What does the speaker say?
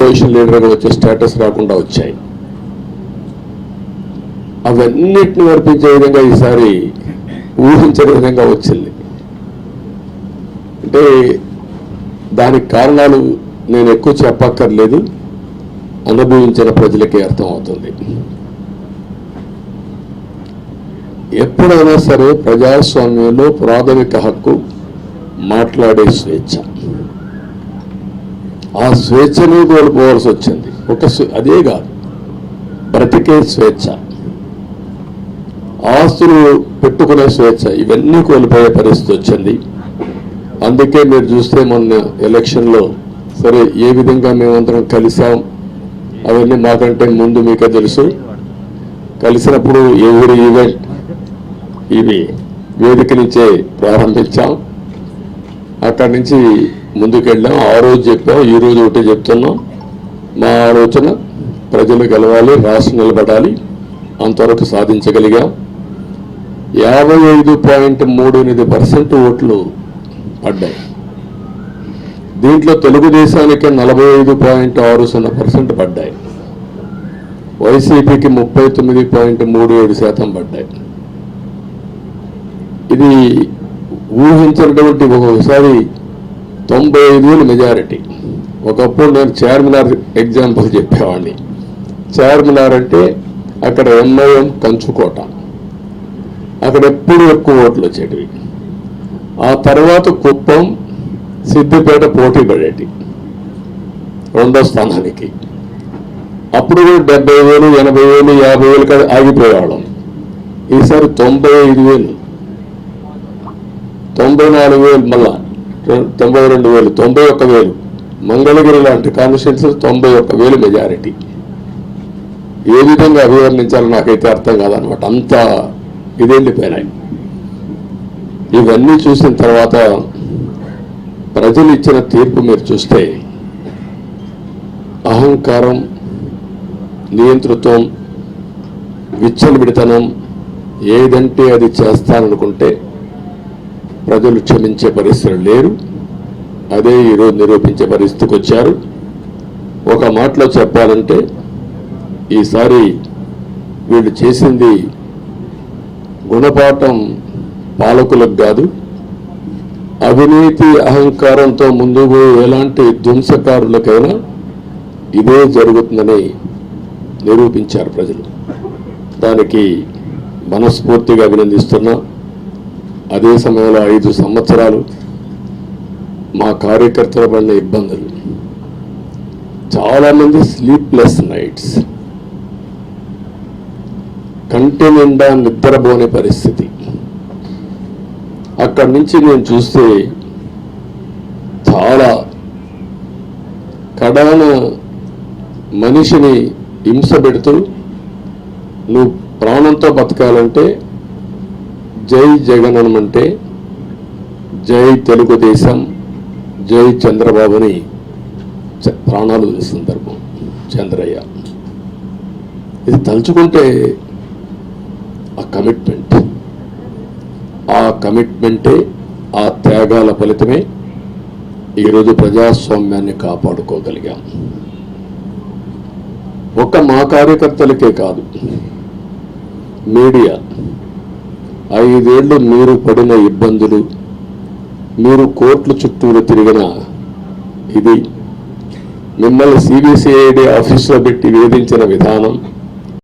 Position లీడర్గా వచ్చే status రాకుండా వచ్చాయి. అవన్నిటిని వర్పించే విధంగా ఈసారి ఊహించని విధంగా వచ్చింది. అంటే దానికి కారణాలు నేను ఎక్కువ చెప్పక్కర్లేదు, అనుభవించిన ప్రజలకే అర్థమవుతుంది. ఎప్పుడైనా సరే ప్రజాస్వామ్యంలో ప్రాథమిక హక్కు మాట్లాడే స్వేచ్ఛ. ఆ స్వేచ్ఛను కోల్పోవాల్సి వచ్చింది. అదే కాదు, బ్రతికే స్వేచ్ఛ, ఆస్తులు పెట్టుకునే స్వేచ్ఛ, ఇవన్నీ కోల్పోయే పరిస్థితి వచ్చింది. అందుకే మీరు చూస్తే మొన్న ఎలక్షన్లో సరే ఏ విధంగా మేమందరం కలిసాం అవన్నీ మాకంటే ముందు మీకే తెలుసు. కలిసినప్పుడు ఎవరి ఈవెంట్ ఇవి వేదిక నుంచే ప్రారంభించాం, అక్కడి నుంచి ముందుకెళ్ళాం. ఆ రోజు చెప్పాం, ఈ రోజు ఒకటి చెప్తున్నాం. మా ఆలోచన ప్రజలు గెలవాలి, రాష్ట్రం నిలబడాలి, అంతవరకు సాధించగలిగాం. 55.38% ఓట్లు పడ్డాయి. దీంట్లో తెలుగుదేశానికి 45.60% పడ్డాయి, వైసీపీకి 39.37% పడ్డాయి. ఇది ఊహించినటువంటి ఒకసారి 95,000 మెజారిటీ. ఒకప్పుడు నేను చార్మినార్ ఎగ్జాంపుల్ చెప్పేవాడిని. చార్మినార్ అంటే అక్కడ ఎంఐఎం కంచుకోట, అక్కడ ఎప్పుడు ఎక్కువ ఓట్లు వచ్చేటివి. ఆ తర్వాత కుప్పం, సిద్దిపేట పోటీ పడేటి రెండో స్థానానికి. అప్పుడు 70,000, 80,000, 50,000 ఆగిపోయేవాళ్ళం. ఈసారి 95,000, 94,000, మళ్ళా 92,000, 91,000. మంగళగిరి లాంటి కాన్స్టిట్యున్సీ 91,000 మెజారిటీ. ఏ విధంగా అభివర్ణించాలో నాకైతే అర్థం కాదనమాట. అంత ఇదెళ్ళిపోయినాయి. ఇవన్నీ చూసిన తర్వాత ప్రజలు ఇచ్చిన తీర్పు మీరు చూస్తే అహంకారం, నియంతృత్వం, విచ్చలవిడితనం, ఏదంటే అది చేస్తాననుకుంటే ప్రజలు క్షమించే పరిస్థితులు లేరు. అదే ఈరోజు నిరూపించే పరిస్థితికి వచ్చారు. ఒక మాటలో చెప్పాలంటే ఈసారి వీళ్ళు చేసింది గుణపాఠం పాలకులకు కాదు, అవినీతి అహంకారంతో ముందుకు ఎలాంటి ధ్వంసకారులకైనా ఇదే జరుగుతుందని నిరూపించారు ప్రజలు. దానికి మనస్ఫూర్తిగా అభినందిస్తున్నా. అదే సమయంలో 5 సంవత్సరాలు మా కార్యకర్తల పడిన ఇబ్బందులు, చాలామంది స్లీప్లెస్ నైట్స్, కంటి నిండా నిద్రపోని పరిస్థితి. అక్కడి నుంచి నేను చూస్తే చాలా కడాన మనిషిని హింస పెడుతూ, నువ్వు ప్రాణంతో బతకాలంటే జై జగన్ అనమంటే జై తెలుగుదేశం, జై చంద్రబాబుని ప్రాణాలు సందర్భం చంద్రయ్య. ఇది తలుచుకుంటే ఆ కమిట్మెంటే, ఆ త్యాగాల ఫలితమే ఈరోజు ప్రజాస్వామ్యాన్ని కాపాడుకోగలిగాం. ఒక్క మా కార్యకర్తలకే కాదు, మీడియా 5 ఏళ్ళు మీరు పడిన ఇబ్బందులు, మీరు కోర్టుల చుట్టూరు తిరిగిన ఇది, మిమ్మల్ని సిబిసిఐడి ఆఫీసులో పెట్టి వేధించిన విధానం,